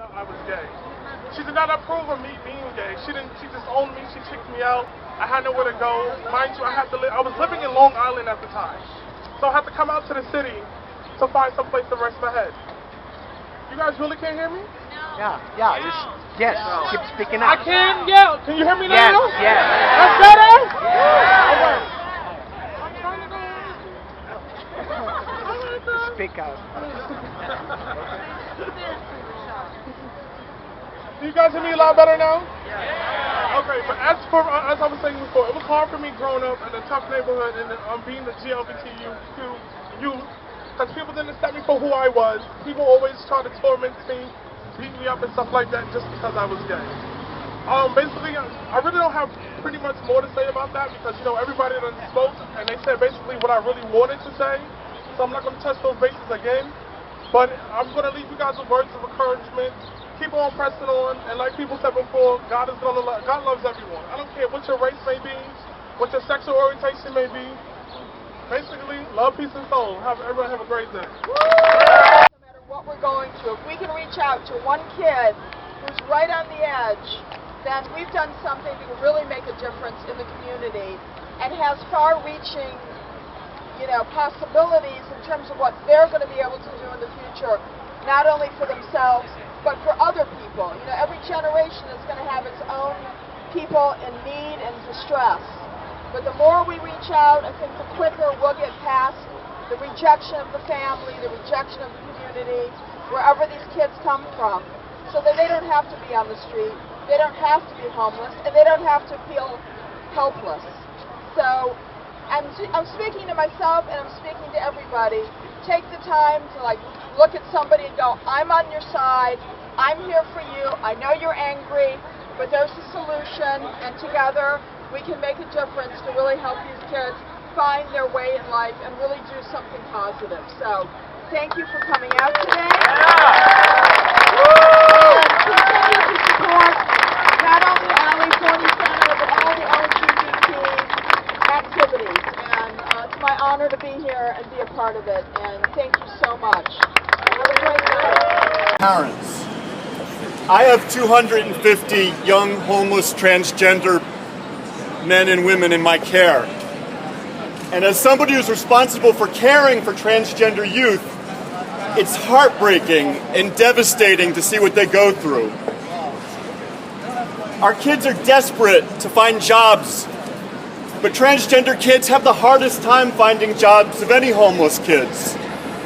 out I was gay. She did not approve of me being gay. She didn't. She just owned me. She kicked me out. I had nowhere to go. Mind you, I had to live. I was living in Long Island at the time, so I had to come out to the city to find some place to rest my head. You guys really can't hear me? Yeah. Yes. Keep speaking up. I can yell. Can you hear me Yes. now? Yes. That's better. Speak up. Do you guys hear me a lot better now? Okay, but as I was saying before, it was hard for me growing up in a tough neighborhood and being the GLBTQ youth, because people didn't accept me for who I was. People always try to torment me, beat me up and stuff like that just because I was gay. Basically, I really don't have pretty much more to say about that because, everybody done spoke and they said basically what I really wanted to say. So I'm not going to touch those bases again. But I'm going to leave you guys with words of encouragement. Keep on pressing on. And like people said before, God loves everyone. I don't care what your race may be, what your sexual orientation may be. Basically, love, peace, and soul. Everyone have a great day. No matter what we're going through, if we can reach out to one kid who's right on the edge, then we've done something to really make a difference in the community and has far-reaching, possibilities in terms of what they're going to be able to do in the future, not only for themselves, but for other people. Every generation is going to have its own people in need and distress. But the more we reach out, I think the quicker we'll get past the rejection of the family, the rejection of the community, wherever these kids come from, so that they don't have to be on the street, they don't have to be homeless, and they don't have to feel helpless. So I'm speaking to myself and I'm speaking to everybody. Take the time to look at somebody and go, I'm on your side, I'm here for you, I know you're angry, but there's a solution, and together we can make a difference to really help these kids find their way in life and really do something positive. So thank you for coming out today. And continue to support not only Ali Forney Center, but all the LGBT activities. And it's my honor to be here and be a part of it. And thank you so much. Have a great day. Parents. I have 250 young homeless transgender men and women in my care. And as somebody who's responsible for caring for transgender youth, it's heartbreaking and devastating to see what they go through. Our kids are desperate to find jobs, but transgender kids have the hardest time finding jobs of any homeless kids.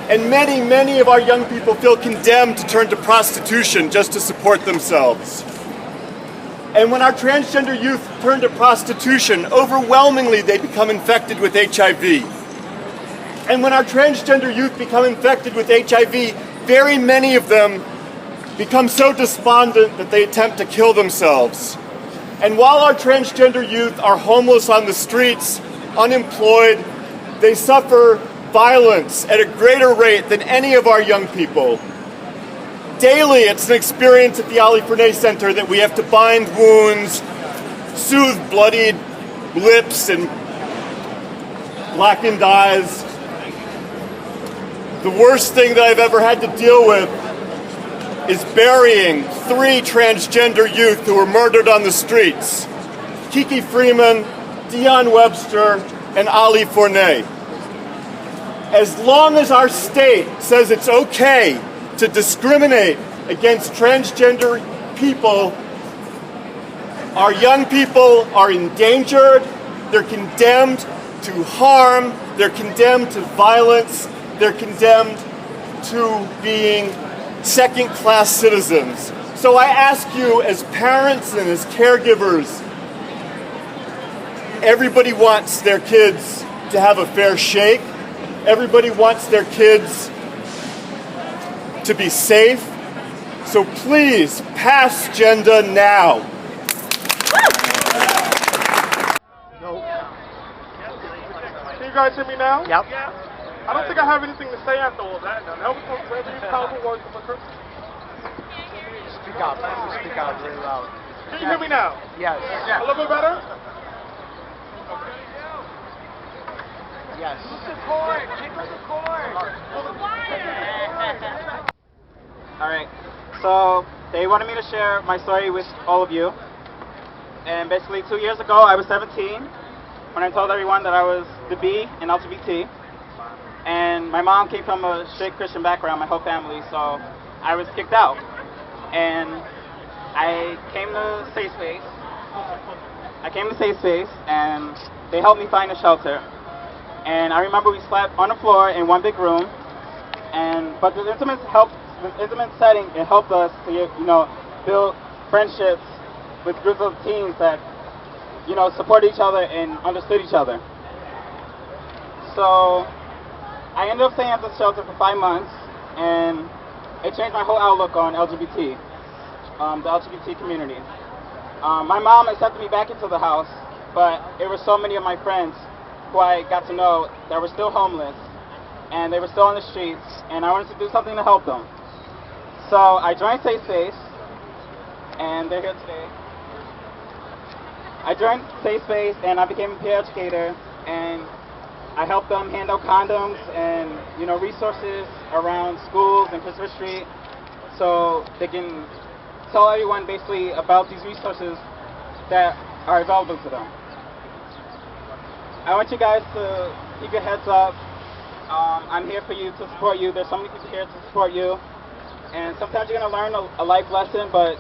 And many, many of our young people feel condemned to turn to prostitution just to support themselves. And when our transgender youth turn to prostitution, overwhelmingly they become infected with HIV. And when our transgender youth become infected with HIV, very many of them become so despondent that they attempt to kill themselves. And while our transgender youth are homeless on the streets, unemployed, they suffer violence at a greater rate than any of our young people. Daily, it's an experience at the Ali Forney Center that we have to bind wounds, soothe bloodied lips and blackened eyes. The worst thing that I've ever had to deal with is burying 3 transgender youth who were murdered on the streets: Kiki Freeman, Dion Webster, and Ali Forney. As long as our state says it's okay to discriminate against transgender people, our young people are endangered, they're condemned to harm, they're condemned to violence, they're condemned to being second-class citizens. So I ask you, as parents and as caregivers, everybody wants their kids to have a fair shake. Everybody wants their kids to be safe. So please, pass Genda now. Can you guys hear me now? Yep. I don't think I have anything to say after all that. Now, that was some very powerful words of encouragement. Speak up. Speak out really loud. Can you hear me now? Yes. A little bit better? Yes. All right. So they wanted me to share my story with all of you. And basically 2 years ago, I was 17 when I told everyone that I was the B in LGBT. And my mom came from a strict Christian background, my whole family, so I was kicked out. And I came to Safe Space. And they helped me find a shelter. And I remember we slept on the floor in one big room. But the intimate setting, it helped us to, build friendships with groups of teens that, supported each other and understood each other. So I ended up staying at the shelter for 5 months, and it changed my whole outlook on LGBT, the LGBT community. My mom accepted me back into the house, but there were so many of my friends who I got to know that were still homeless, and they were still on the streets, and I wanted to do something to help them. So I joined Safe Space, and they're here today. I joined Safe Space, and I became a peer educator, and I helped them hand out condoms and resources around schools and Christopher Street, so they can tell everyone basically about these resources that are available to them. I want you guys to keep your heads up. I'm here for you to support you. There's so many people here to support you, and sometimes you're gonna learn a life lesson, but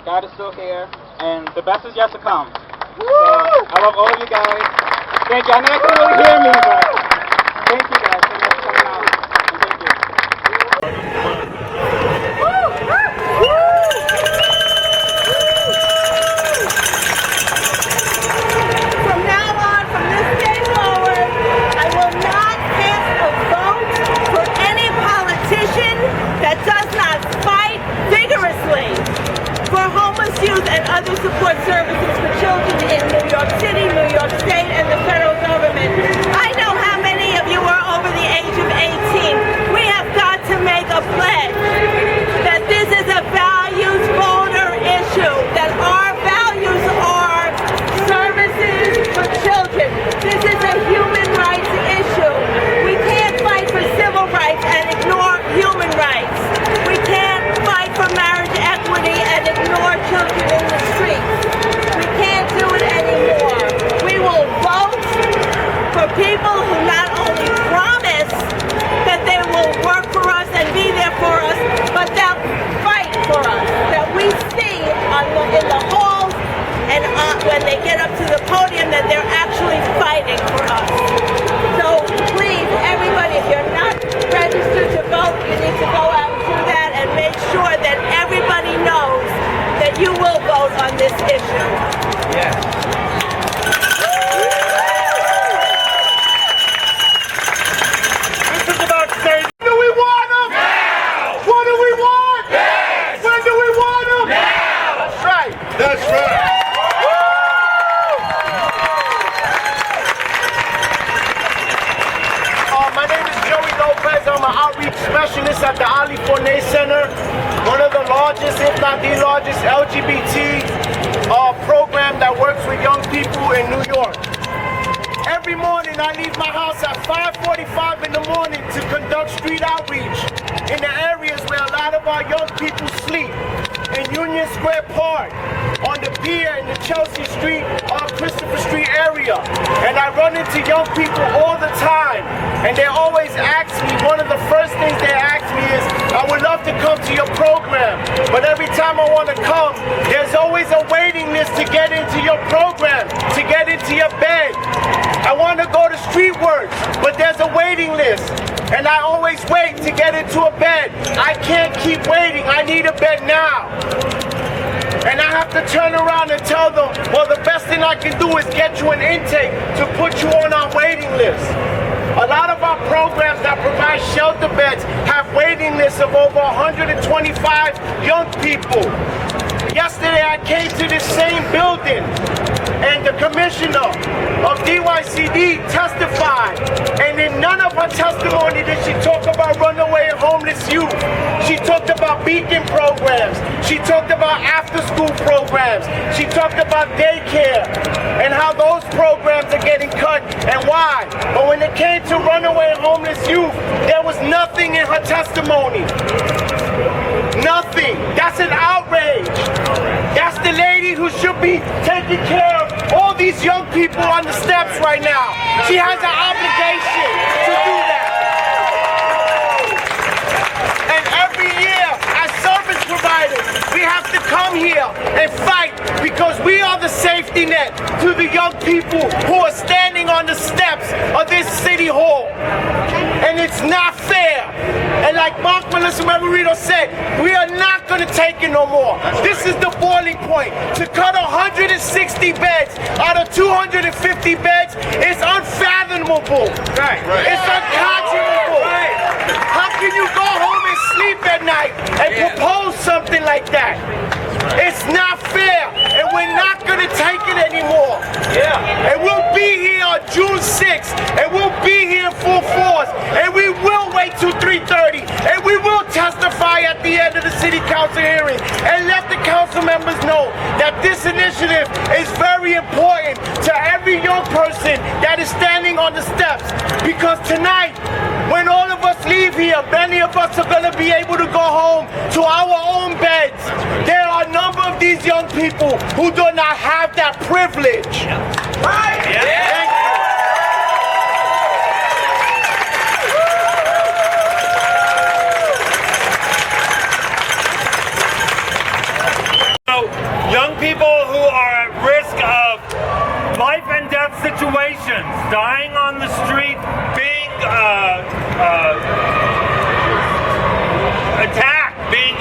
God is still here, and the best is yet to come. So I love all of you guys. Thank you. I know you can't really hear me, but thank you guys. Thank you for coming out. And thank you. From now on, from this day forward, I will not cast a vote for any politician that does not fight vigorously for homeless youth and other support services for children in New York City, New York State, and the federal government. I know how many of you are over the age of 18. We have got to make a pledge that this is a values voter issue, that our values are services for children. This is a human rights issue. We can't fight for civil rights and ignore human rights. We can't fight for marriage equity and ignore children in the streets. We can't do it anymore. We will vote for people who not only promise that they will work for us and be there for us, but that fight for us, that we see in the halls and when they get up to the podium that they're actually fighting for us. So please, everybody, if you're not registered to vote, you need to go out and do that and make sure that everybody knows that you will vote on this issue. Yes. This is about saying, do we want them? Now! What do we want? Yes! When do we want them? Now! That's right. That's right. My name is Joey Lopez. I'm an outreach specialist at the Ali Fournet Center, one of the largest, if not the largest, LGBT program that works with young people in New York. Every morning I leave my house at 5:45 in the morning to conduct street outreach in the areas where a lot of our young people sleep. In Union Square Park, on the pier in the Chelsea Street or Christopher Street area. And I run into young people all the time, and they always ask me, one of the first things they ask me is, I would love to come to your program, but every time I want to come, there's always a waiting list to get into your program, to get into your bed. I want to go to street work, but there's a waiting list, and I always wait to get into a bed. I can't keep waiting, I need a bed now. And I have to turn around and tell them, well, the best thing I can do is get you an intake to put you on our waiting list. A lot of our programs that provide shelter beds have waiting lists of over 125 young people. Yesterday I came to this same building and the commissioner of DYCD testified, and in none of her testimony did she talk about runaway and homeless youth. She talked about beacon programs. She talked about after-school programs. She talked about daycare and how those programs are getting cut and why. But when it came to runaway and homeless youth, there was nothing in her testimony. Nothing. That's an outrage. That's the lady who should be taking care of all these young people on the steps right now. She has an obligation to do that. And every year, as service providers, we have to come here and fight because we are the safety net to the young people who are standing on the steps of this city hall. And it's not fair. And like Mark Melissa Margarito said, we are not going to take it no more. This is the boiling point. To cut 160 beds out of 250 beds is unfathomable. It's unconscionable. How can you go home and sleep at night and propose something like that? It's not fair, and we're not going to take it anymore. And we'll be here on June 6th, and we'll be here in full force, and we will wait till 3:30, and we will testify at the end of the city council hearing, and let the council members know that this initiative is very important to every young person that is standing on the steps, because tonight, when all of us leave here, many of us are going to be able to go home to our own beds. There are a number of these young people who do not have that privilege. Right? Thank you. Young people who are at risk of life and death situations, dying on the street, being attacked, being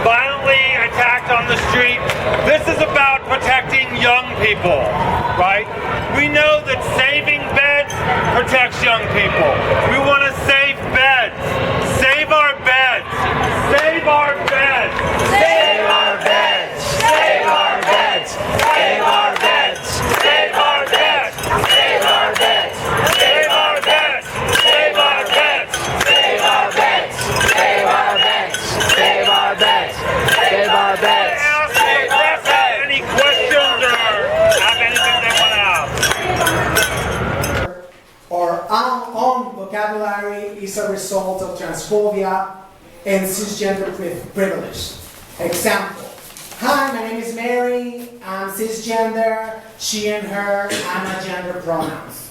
violently attacked on the street. This is about protecting young people, right? We know that saving beds protects young people. We want to save beds. Save our beds. Save our beds. Save our beds. Save our beds. Save our beds. Save our beds. Save our beds. Save our beds. Save our beds. Save our beds. Save our beds. Save our beds. Save our beds. Any questions or have anything they want to ask? Our own vocabulary is a result of transphobia and cisgender privilege. Example: hi, my name is Mary, I'm cisgender, she and her, I'm a gender pronouns.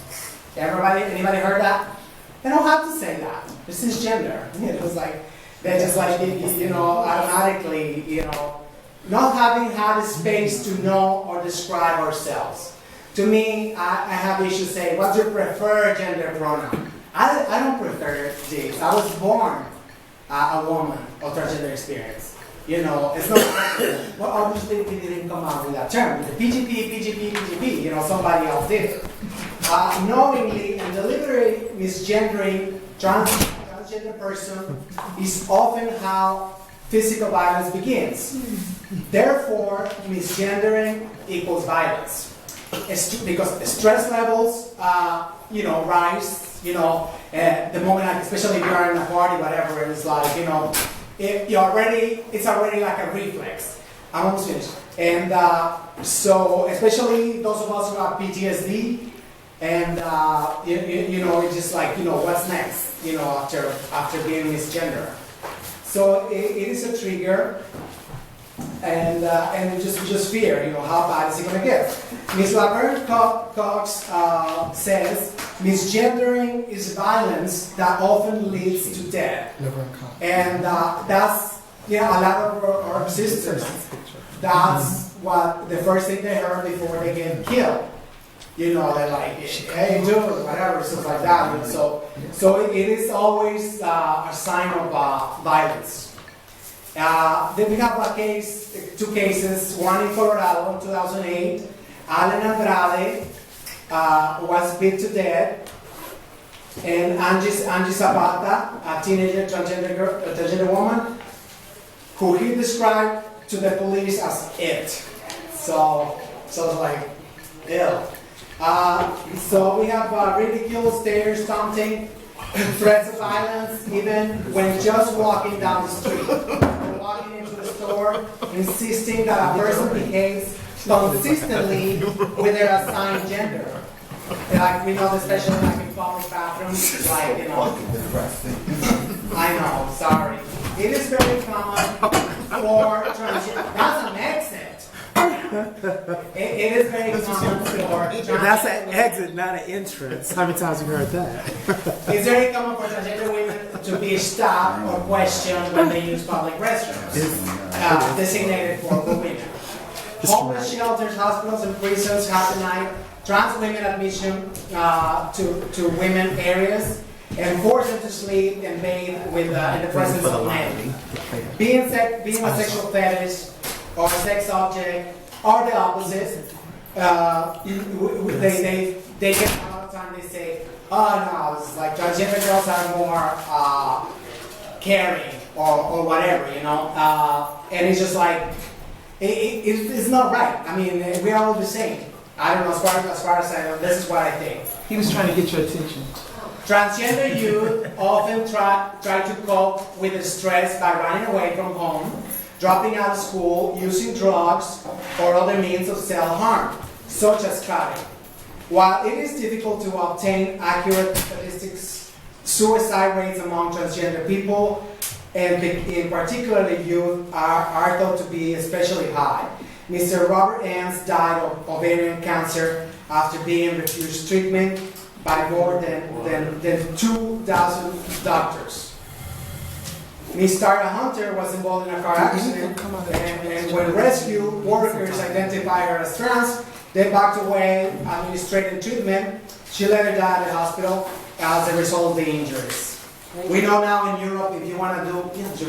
Anybody heard that? They don't have to say that. This is gender. It was like, they just like, automatically, not having had a space to know or describe ourselves. To me, I have issues saying, what's your preferred gender pronoun? I don't prefer this. I was born a woman of transgender experience. It's not, well, obviously we didn't come out with that term. With the PGP, somebody else did. Knowingly and deliberately misgendering transgender person is often how physical violence begins. Therefore, misgendering equals violence. Because the stress levels, rise, the moment, especially if you're in a party, whatever, it's like, it's already like a reflex. I'm almost finished. And so, especially those of us who have PTSD, and it's just like, what's next, after being misgendered. So it is a trigger, and just fear, how bad is it going to get? Ms. Laverne Cox says, misgendering is violence that often leads to death. And that's, a lot of our sisters, that's what the first thing they heard before they get killed. They're like, hey, dude, whatever, stuff like that. So it is always a sign of violence. Then we have two cases, one in Colorado in 2008. Alan Andrade was beat to death, and Angie Zapata, a teenager transgender woman, who he described to the police as it. So it's like, ew. So we have ridicule, stares, taunting, threats of violence, even when just walking down the street, walking into the store, insisting that a person behaves consistently with their assigned gender. Like, we know, especially like in public bathrooms, like, I know, sorry. It is very common for transgender. That's an exit. It is very common for transgender. That's an exit, not an entrance. How many times have you heard that? It's very common for transgender women to be stopped or questioned when they use public restrooms designated for women. Homeless shelters, hospitals, and prisons have denied trans women admission to women areas and force them to sleep and bathe with in the presence of men. Being a sexual fetish or a sex object are the opposite. They get a lot of time they say, oh no, it's like transgender girls are more caring or whatever, you know. And it's just like, it's not right. I mean, we're all the same. I don't know, as far as I know, this is what I think. He was trying to get your attention. Transgender youth often try to cope with the stress by running away from home, dropping out of school, using drugs, or other means of self-harm, such as cutting. While it is difficult to obtain accurate statistics, suicide rates among transgender people, and in particular the youth, are thought to be especially high. Mr. Robert Ans died of ovarian cancer after being refused treatment by more than 2,000 doctors. Ms. Tara Hunter was involved in a car accident, and when rescue workers identified her as trans, they backed away, administered treatment. She later died at the hospital as a result of the injuries. We know now in Europe, if you want to do